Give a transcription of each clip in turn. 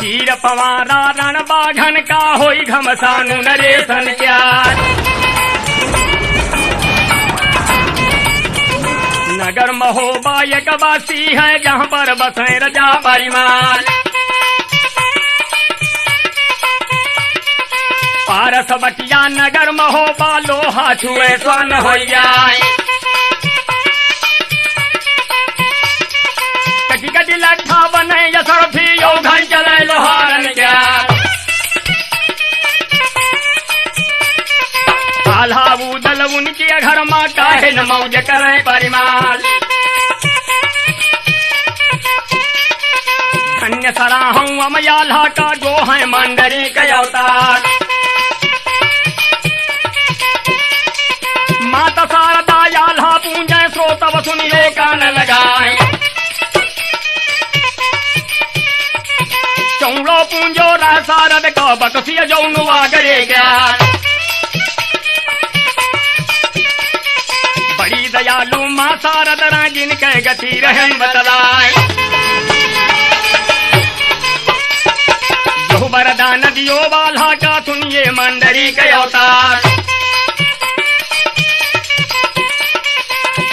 वीर पवारा रण बाघन का होई घमसानु नरेशन क्या। नगर महोबा एक वासी है जहाँ पर बसे रजा परिमाण। पारस बटिया नगर महोबा लोहा छुए स्वर्ण हो जाए। कटी कटी लट्ठा बने यसर भी यो घर चले लोहारन क्या। आल्हा उदल उनके घर माँ काहे न मौज करे परिमाल। धन्य सराहूं अमयाल्हा का जो है मंडरी के अवतार। माता शारदा याल्हा पूंजे श्रोतव सुनियो कान लगाए। चौड़ो पूंजो रा शारद का बकसिया जौनुआ करे क्या। बड़ी दयालु माँ शारद रा जिनके गति रहन बतलाए। जो वरदान दियो वाल्हा का सुनिए मंडरी के अवतार।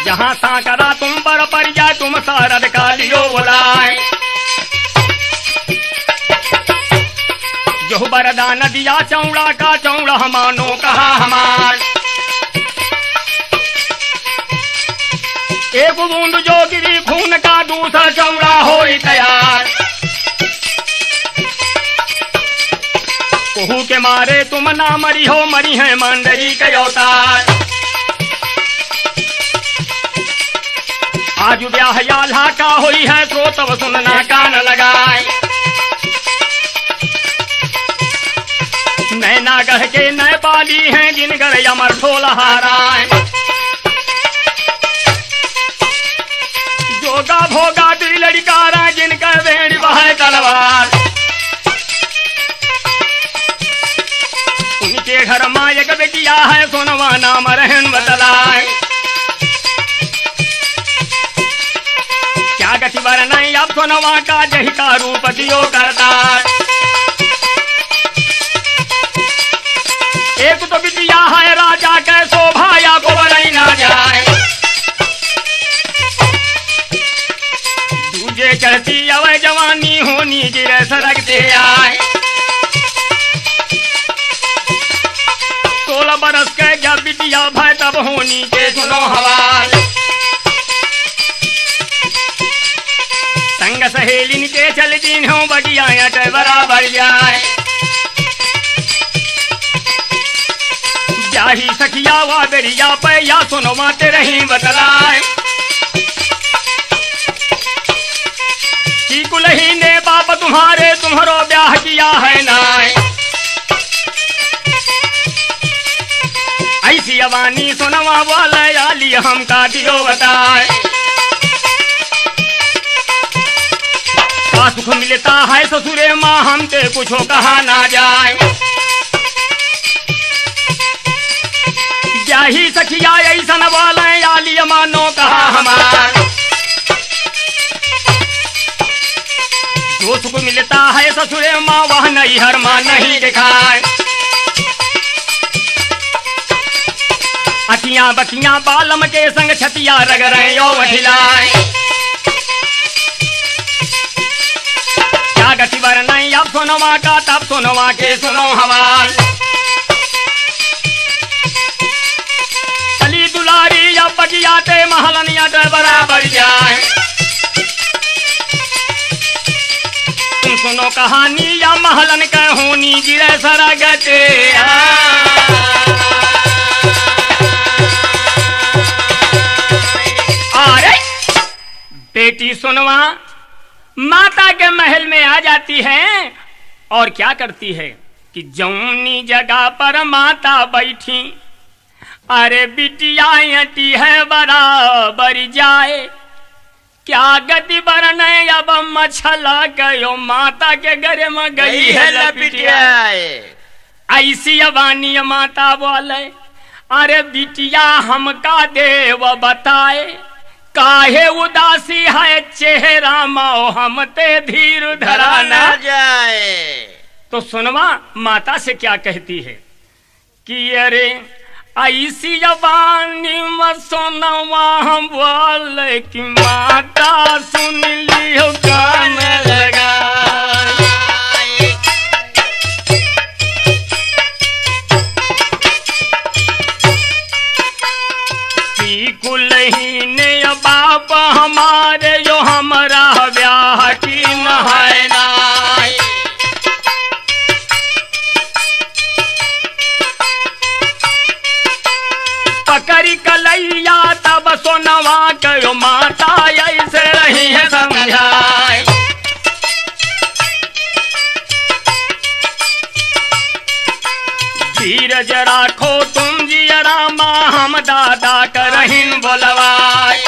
जहाँ साकरा तुम पर परिया तुम शारद का लियो बुलाए। जो वरदान दिया चौड़ा का चौड़ा मानो कहा हमार। एक बूंद जो गिरी खून का दूसरा चौड़ा हो तैयार। कुहू के मारे तुम ना मरी हो मरी है मंडरी के अवतार। आज ब्याह याल्हा का हुई है श्रोतव सुनना कान लगाए। नैना गढ़ के नए पाली हैं जिनकर अमर ठोलहाराए। जोगा भोगा दिल लड़कारा जिनका वेड़ बहाय तलवार। उनके घर माँ एक बेटिया है सोनवा नाम रहन बतलाए। क्या गति वर्णय अब सोनवा का जही का रूप दियो करतार। एक तो विद्या है राजा के शोभा या को बरई ना जाए। दूजे चढ़ती अवै जवानी होनी गिरे सरकते आए। 16 बरस के जब विद्या भय तब होनी के सुनो हवाल। संग सहेलिन के चल दिन हो बगिया बराबर जाए। जाही सखिया वा बेरिया पे या सुनो माते रही बतलाए। की कुलही ने बाप तुम्हारे तुम्हारो ब्याह किया है नाय। ऐसी अवानी सुनवा वाला आली हम का दियो बताए। सुख मिलता है ससुरे माँ हमसे कुछ कहा ना जाए। क्या ही सखिया ऐसन वाले आली मानो कहा हमार। जो सुख मिलता है ससुरे माँ वह नहीं हर माँ नहीं दिखाए। अखियां बखियां बालम के संग छतिया रग रहे यो वठिलाए। गति वर्णय अब सोनवा का तब सोनवा के सुनो हवाल। चली दुलारी अब बगियाते महलनिया बराबर जाए। तुम सुनो कहानी या महलन का होनी गिरे सरगते। अरे बेटी सुनवा माता के महल में आ जाती है और क्या करती है कि जौनी जगह पर माता बैठी। अरे बिटिया अटी है बराबर जाए। क्या गति बरने अब मछला गयो माता के घर में गई है लपिटिया। ऐसी अवानी माता बोले अरे बिटिया हमका देव बताए। काहे उदासी है चेहरा माओ हम ते धीर धरा ना जाए। तो सुनवा माता से क्या कहती है कि अरे ऐसी जवानी में सोनवा हम बोले कि माता सुन लियो कान लगा। कुलहीने बाप हमारे जो हमारा ब्याह की नहाय नाय। पकड़ी कलैया तब सोनवा कहो माता ऐसे रही है समझाए। धीरज राखो तुम जियरा माँ हम दादा करहिन बोलवाए।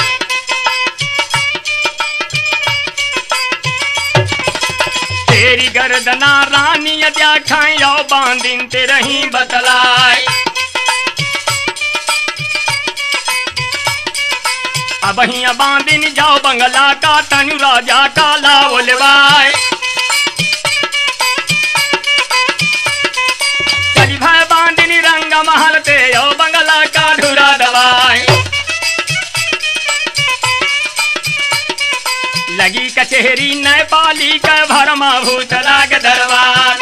तेरी गर्दना रानी यद्या खाओ बांधिन ते रही बतलाए। अब ही बांधिन जाओ बंगला का तनु राजा का लावलवाए। भाई बांधनी रंग महल ते यो बंगला का ढूरा दवाए। लगी कचहरी नेपाली का भरमा भूतला के दरबार।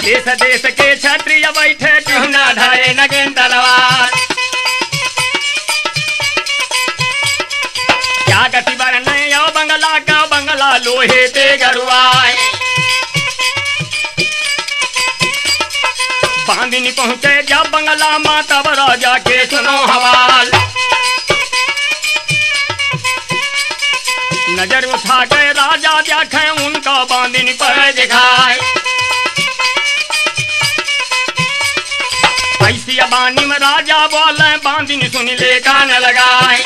देश देश के क्षत्रिय बैठे क्यों ना धारे नगेन तलवार। क्या गति बरने यो बंगला का बंगला लोहे ते गरुआए। बांधिनी पहुंचे जब बंगला माता राजा के सुनो हवाल। नजर उठा के राजा देखे उनका बांधिनी पर दिखाए। ऐसी बानी में राजा बोले बांधिनी सुन ले कान लगाए।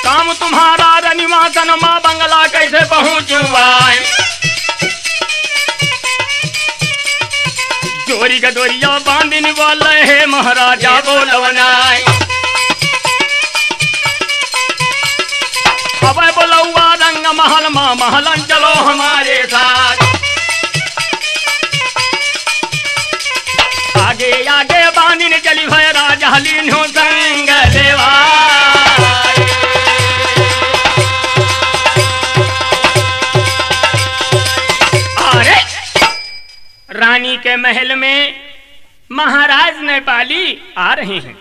काम तुम्हारा रनिवासन माँ बंगला कैसे पहुंचवाए। चोरी का दोरिया बांधिनी बोले हे महाराजा बोलवनाए। अब बोलौआ रंग महल माँ महलन चलो हमारे साथ। आगे आगे बांधिनी चली भय राजा लीनो संग देवा। रानी के महल में महाराज नेपाली आ रहे हैं।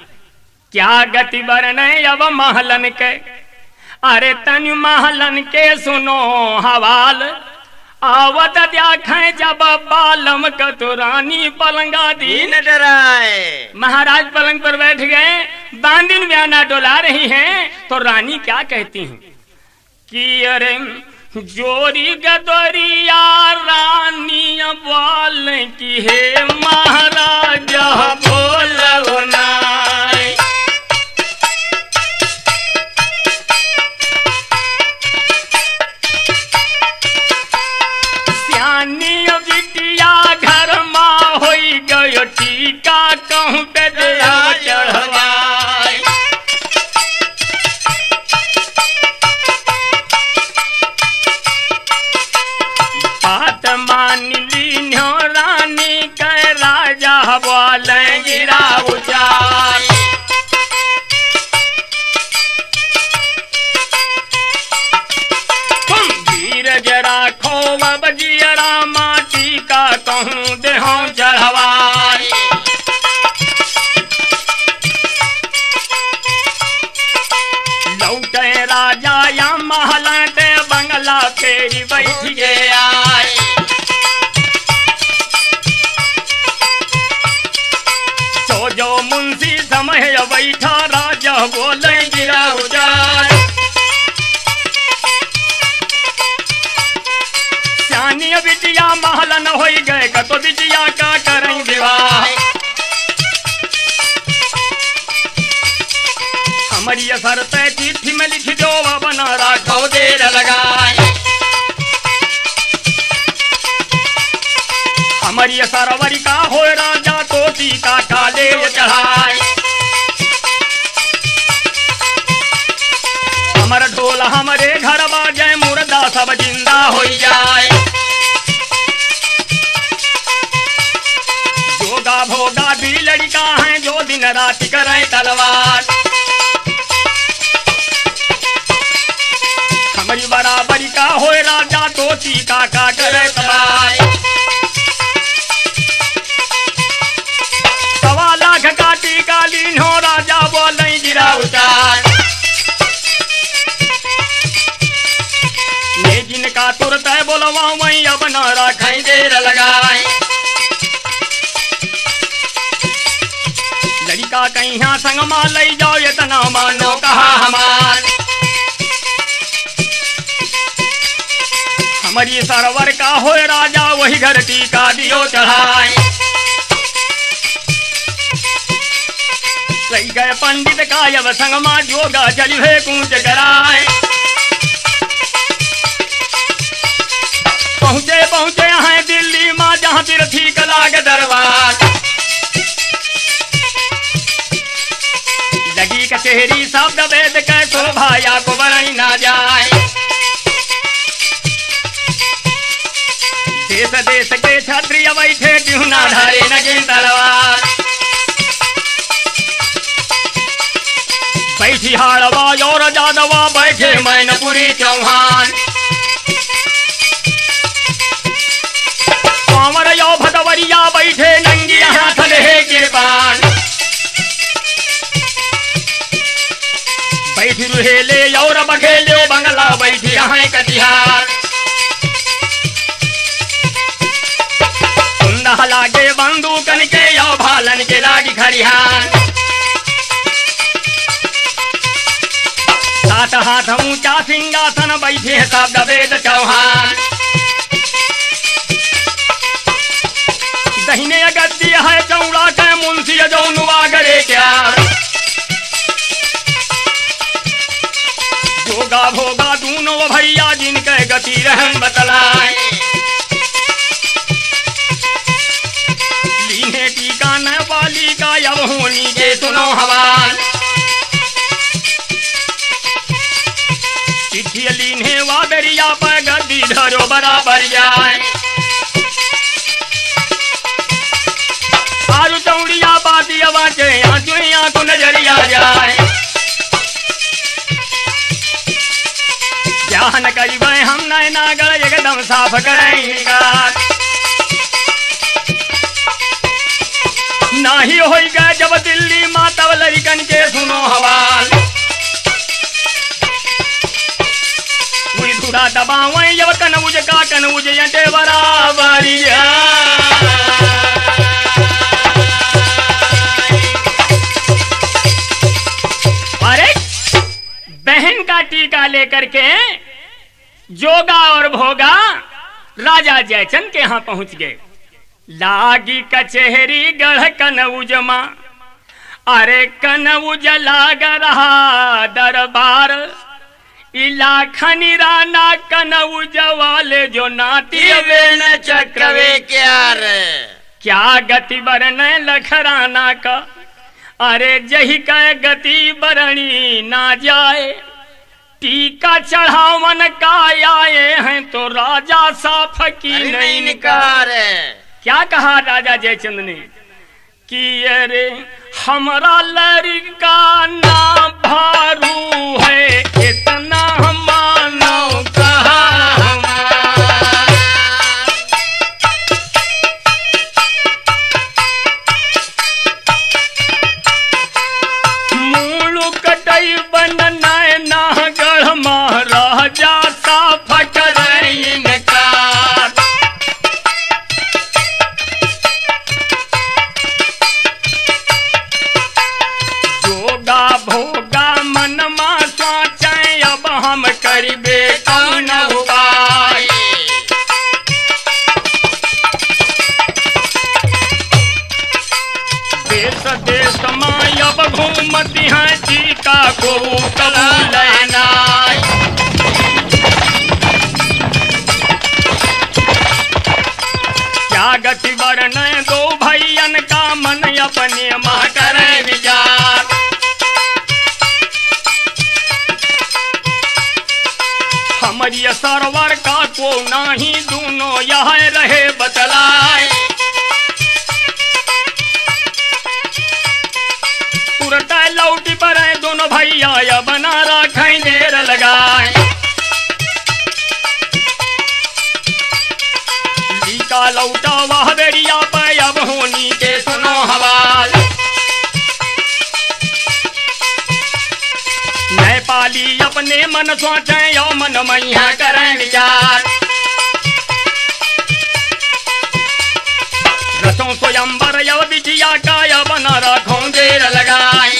क्या गति बरने अब महलन के। अरे तनु महलन के सुनो हवाल। आवत देखें जब बालम कतो रानी पलंगा दीन डराए। महाराज पलंग पर बैठ गए। बांधिन ब्याना डोला रही हैं तो रानी क्या कहती हैं कि अरे जोरी गदोरिया रानी बोल की हे महाराजा बोलना। सियानी बिटिया घर माँ हो गयो टीका कहूँ पे दिया चढ़वाए। बात मान ली रानी के राजा बोले गिरा उचाई। तुम धीरज राखो अब जियरा माटी का कहूँ देहो चढ़वाई। लौटे राजा या महल दे बंगला फेरी बैठ गया। तो जो मुंशी समय बैठा राजा बोले गिरा उजाड़। सियानी बिटिया महल न हो गए तो बिटिया का करें विवाह। हमारी शर्त चिट्ठी में लिख दो बना राखो देर लगाए। हमारी सरवरी का हो राजा तो टीका काले चढ़ाए। हमर ढोल हमरे घर बाजे मुर्दा सब जिंदा हो जाए। जोगा भोगा भी लड़का है जो दिन रात करे तलवार। हमारी बराबरी का होए राजा तो टीका का करे तबार। 1.25 लाख का टीका लीनो राजा बोले गिरा उतार। ने जिनका तुरंत बोलवा वही अब न रखें देर लगाए। लड़का कहीं संग मा ले जाओ इतना मानो कहा हमार। हमारी सरवर का होए राजा वही घर टीका दियो चढ़ाए। लई गए पंडित का अब संग मा जोगा चलिए कूच कराए। पहुंचे हैं दिल्ली माँ जहाँ पृथ्वी कला के दरबार। लगी कचहरी शब्द वेद के शोभाया को बरनी ना जाए। देश देश के क्षत्रिय बैठे क्यों ना धारे नगे तलवार। बैठी हाड़वा और जादवा बैठे मैनपुरी चौहान। कांवर यो भदवरिया बैठे नंगी हाथ ले कृपान। बैठी रुहेले और बघेले बंगला बैठी हैं कटिहार। कुंदा लागे बंदूकन के यो भालन के लागी खरिहान। 7 हाथ ऊंचा सिंहासन बैठे शब्द वेद चौहान। दहिने गद्दी है चौड़ा के मुंशी जौनुआ गरे क्या। जोगा भोगा दूनो भैया जिनके गति रहन बतलाए। लीने टीका न वाली का अब होनी के सुनो हवाल। चिट्ठी लीने वादरिया पर गद्दी धरो बराबर जाए। आरु चौड़िया बाती आवाजे आंचुइया को नजरिया जाए। ध्यान करीबे हम नागर एकदम साफ करेंगे। नाही होई गए जब दिल्ली माता लड़कन के सुनो हवाल। हुई धुरा दबावे जब कनउज का कनउज यटे बराबरी। बहन का टीका लेकर के जोगा और भोगा राजा जयचंद के यहाँ पहुंच गए। लागी कचहरी गढ़ कनउज मां। अरे कनउज लाग रहा दरबार। इलाखनी राना कनउज वाले जो नाती न चक्रवे क्या गति बरन लखराना का। अरे जही का गति बरणी ना जाए। टीका चढ़ावन का आए हैं तो राजा साफ की नहीं इनकार। क्या कहा राजा जयचंद ने कि अरे हमारा लड़का ना भारू है इतना मानो कहा। महाराजा साफ इनकार। जोगा भोगा मन मा सोचे अब हम करिबे कौन उपाय। देश देश माँ अब घूमती है टीका को कबूल लेना। क्या गति वर्ण दो भैयन का मन सरवर का को नाही दोनों यह रहे बतलाए। तुरंत लौटी पर दोनों भैया या बना रखें देर लगाए। लीका लौटा वह बेरिया पे अब होनी के सुनो हवाल। नेपाली अपने मन सोचे यो मन मैया करें विचार। रसों स्वयंवर यव बिटिया का या बना रखों देर लगाए।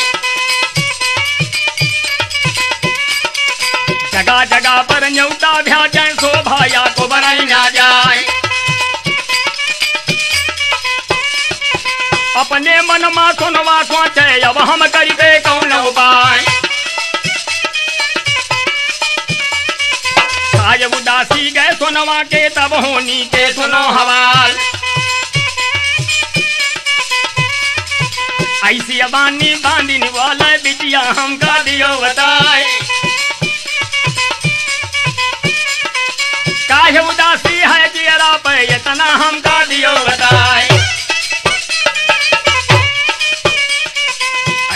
जगह जगह पर न्योता भ्याजे शोभाया को बनाई ना जाए। अपने मन मा सुनवा सोचे अब हम करिबे कौन उपाय। आय उदासी गए सोनवा के तब होनी के सुनो हवाल। ऐसी अबानी बांधिन वाला बिटिया हमका दियो बताए। काहे उदासी है जियरा पे इतना हमका दियो बताए।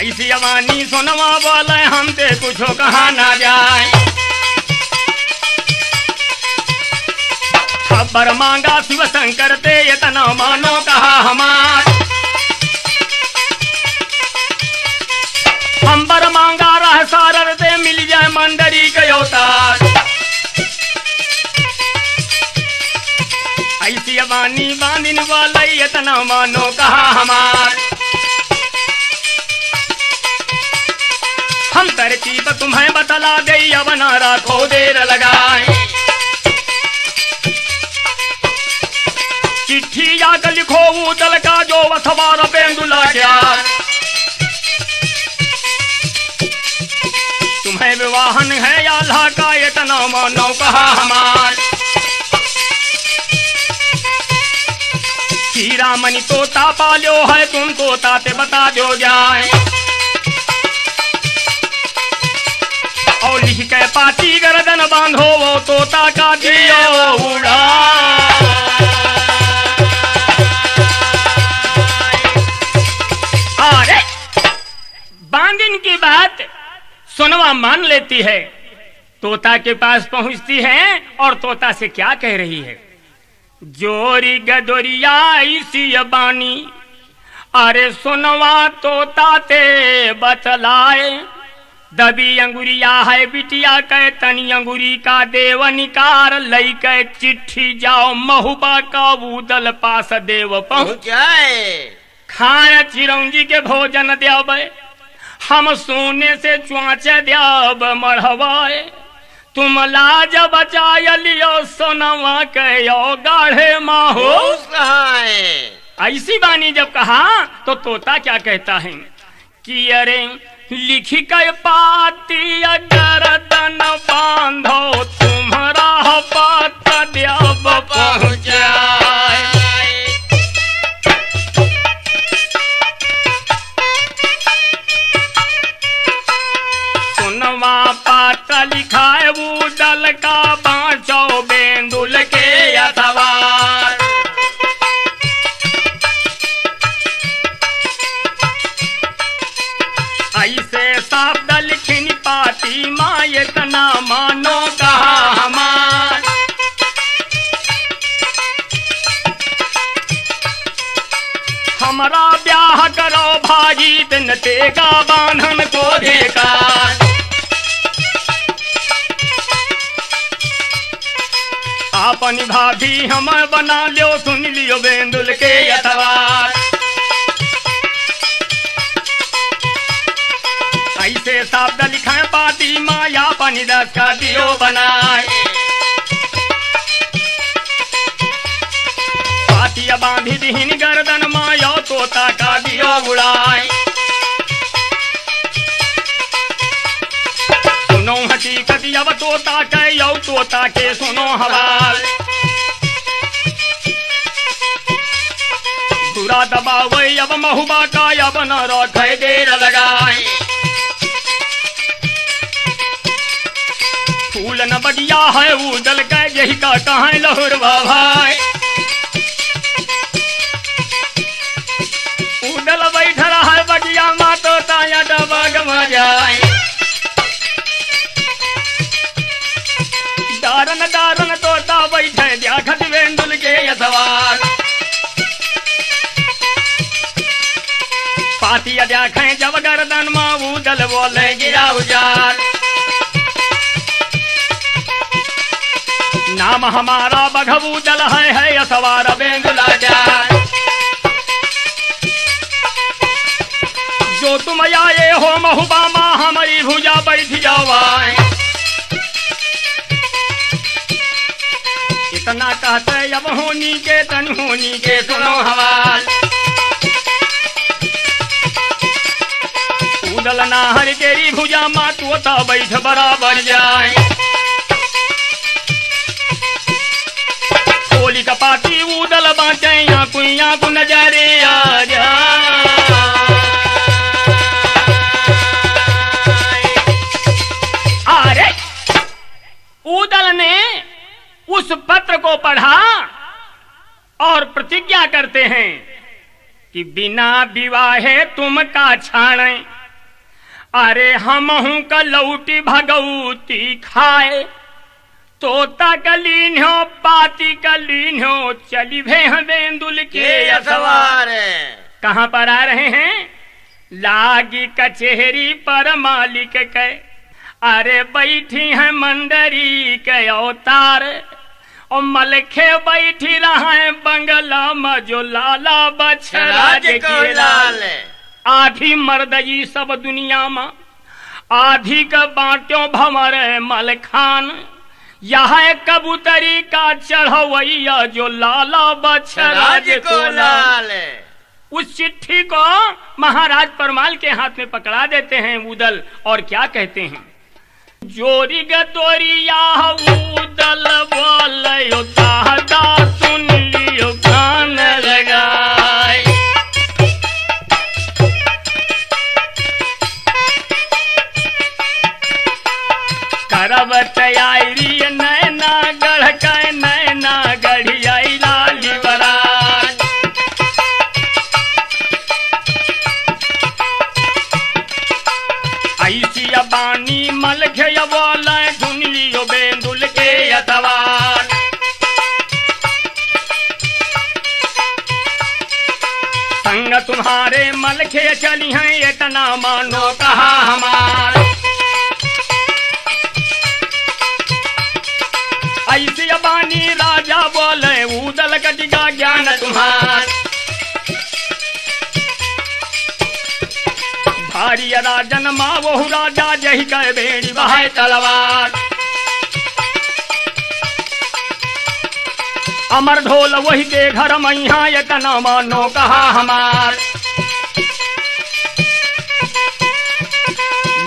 ऐसी अबानी सोनवा वाला हमसे कुछ कहा ना जाए। खबर मांगा शिव शंकर ते इतना मानो कहा हमार। अंबर मांगा रह सारर दे मिल जाए मंडरी के अवतार। ऐसी अबानी बांधिन वाला इतना मानो कहा हमार। हम तरकीब तुम्हें बतला दे अब न रखो देर लगाए। चिट्ठी जाकर लिखो उदल का जो वसवार बेंदुला क्या। तुम्हें विवाहन है आल्हा का इतना मानो कहा हमार। हीरा मणि तोता पालो है तुम तोता ते बता दो जाए। और लिख के पाती गर्दन बांधो वो तोता का दियो उड़ा। अरे बांधिन की बात सोनवा मान लेती है। तोता के पास पहुंचती है और तोता से क्या कह रही है। जोरी गदोरिया इसी बानी अरे सोनवा तोता ते बतलाए। दबी अंगुरिया है बिटिया के तनी अंगुरी का देवनिकार लई के चिट्ठी जाओ महुबा का उदल पास देव पहुंचाए। खाए चिरौंजी के भोजन देवे हम सोने से चुआचे देव मढ़वाए। तुम लाज बचाय लियो सोनवा के यो गाढ़े माहो। ऐसी बानी जब कहा तो तोता क्या कहता है कि अरे लिखी के पाती गर्दन बांधो तुम्हारा पत देव पहुंचाए। सुनवा पात लिखाए उदल का बाँचो बेंदुल के अथवार। ऐसे शब्द लिखिन पाती माँ इतना मानो कहा हमार। हमारा ब्याह करो भाई दिन तेगा बांधन को देखा। अपनी भाभी हम बना लियो सुन लियो बेंदुल के अथवार। ऐसे शब्द लिखाए पाती माया पानी दस का दियो बनाए। पातिया बांधी दीन गर्दन माया तोता का दियो उड़ाए। सुनो हकीकत अब तोता के यो तोता के सुनो हवाल। बुरा दबावे अब महुबा का अब न रखे देर लगाए। फूल न बगिया है उदल का यही का कहाँ लहुर भाई उदल बैठल है बगिया माँ तो ताया डबाग जाए दारन दारन तोता बैठे देखत बेंदुल के यथवार पातिया देखें जब गर्दन माँ उदल बोले गिरा उजार नाम हमारा बघबूदल है असवार बेंदुला जाए जो तुम आए हो महुबामा हमारी भुजा बैठ जावाए इतना कहते अब होनी के तन होनी के सुनो हवाल उदल नाहर तेरी भुजा मा तोता बैठ बराबर जाए कोली का पाती उदल बाटे या को नजरे आ जाए अरे उदल ने उस पत्र को पढ़ा और प्रतिज्ञा करते हैं कि बिना विवाहे तुम का छाणे अरे हमहू का लौटी भगवती खाए तोता कलीन हो पाती कलीन हो चली भे बेंदुल के असवार कहाँ पर आ रहे हैं लागी कचहरी पर मालिक के अरे बैठी है मंदरी के अवतार और मलखे बैठी रहे बंगला में जो लाला बछराज के लाल आधी मर्दई सब दुनिया में आधी का बांटो भमर मलखान यह कबूतरी का चढ़वैया जो लाला बछराज को लाल उस चिट्ठी को महाराज परमाल के हाथ में पकड़ा देते हैं उदल और क्या कहते हैं जोरी गतोरिया उदल बोलो दादा सुन लियो कान लगाए करब तैयारी नैना गढ़ का नैना गढ़िया लाली बराज ऐसी बानी मलखे बोला सुन लियो बेंदुल के अतवार संग तुम्हारे मलखे चली हैं इतना मानो कहा हमार ऐसी बानी राजा बोले उदल कटिका ज्ञान तुम्हार भारी राजन माँ बहु राजा जही कह बेड़ी बहाय तलवार अमर ढोल वही के घर मैया इतना मानो कहा हमार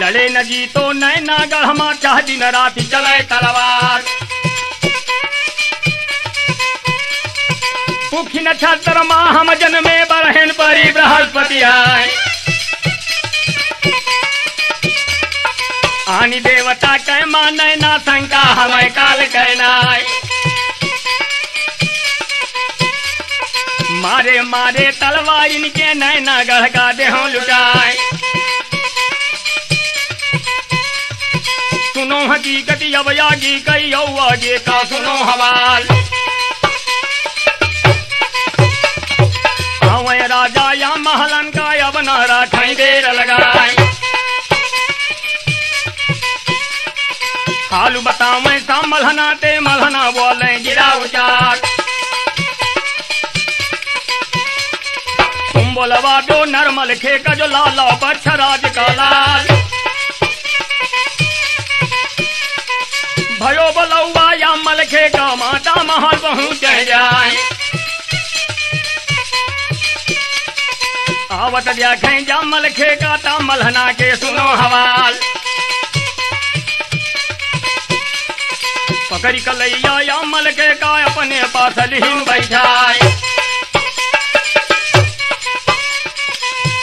लड़े न जीतो नैना गढ़मा चाह दिन रात चले तलवार पुखी नक्षत्र माँ हम जन्मे बरहन परी बृहस्पति आए आनी देवता कह माने ना शंका हमें काल कहनाय मारे मारे तलवार इनके नैना गढ़ का देहों लुटाए सुनो हकीकत अब यागी कई आगे का सुनो हवाल हमें राजा या महलन का अब न रखाई देर लगाए हालू बतावे सा मलहना ते मलहना बोले गिरा उचार तुम बोलवा दो नरमल खे का जो लाला बछराज का लाल भयो बलौवा या मलखे का माता महल पहुँच जाए आवत देखें जा मलखे का ता मलहना के सुनो हवाल पकड़ी कलैया या मलके का अपने पास लिहिन बैठाए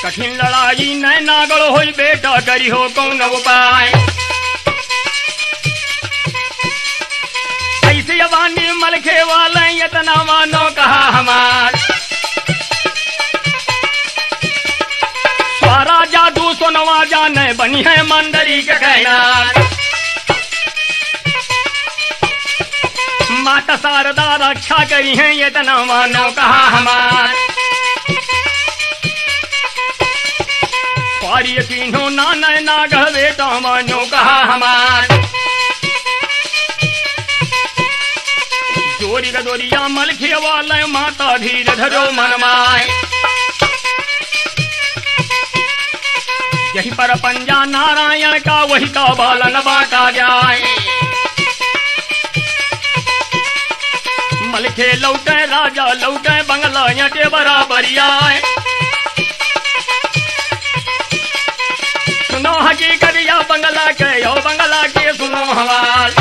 कठिन लड़ाई नैना गढ़ होई बेटा करी हो कौन उपाय वानी मलखे वाले इतना मानो कहा हमार सारा जादू सोनवा जाने बनी है मंदरी के कहना माता शारदा रक्षा करी है इतना मानो कहा हमार पारी तीनों नाना नाग बेटा मानो कहा हमार जोरी गदोरिया मलखे वाले माता धीर धरो मनमाए यही पर पंजा नारायण का वही का बालन बांटा जाए मलखे लौटे राजा लौटे बंगला के बराबर आए सुनो हकीकत या बंगला के यो बंगला के सुनो हवाल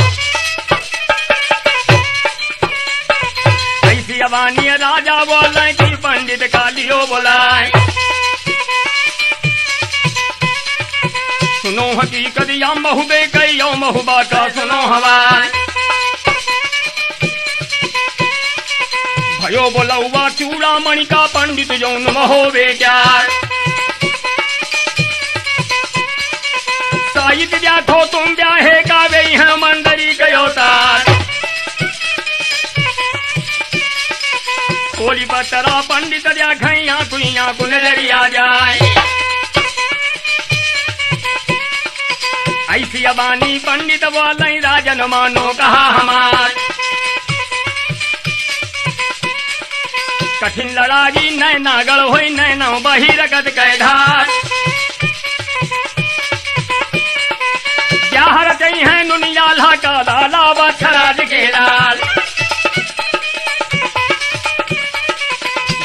ऐसी अवानी राजा बोले कि पंडित कालियो बोलाए सुनो हकीकत या महुबे के यो महुबा का सुनो हवाल भयो बोलौवा चूड़ामणि का पंडित जौन महोबे चार साहित्य जाथो तुम ब्याहे का वे है मंदरी गयो तार कोली पतरा पंडित जा खैया कुइया कुनरिया जाए ऐसी अबानी पंडित वाले राजन मानो कहा हमार कठिन लड़ाई नैना गढ़ होई नैना बहिरगत के धार क्या हर गई है नुनियाला का दाला बछराज के लाल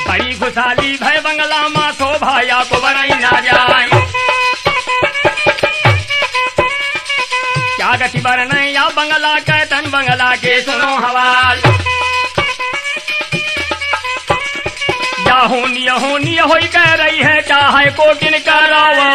बड़ी खुशहाली भय बंगला माँ शोभाया को बनाई ना जाए क्या गति बरने या बंगला के तन बंगला के सुनो हवाल या होनी होई कह रही है चाहे को किन करावा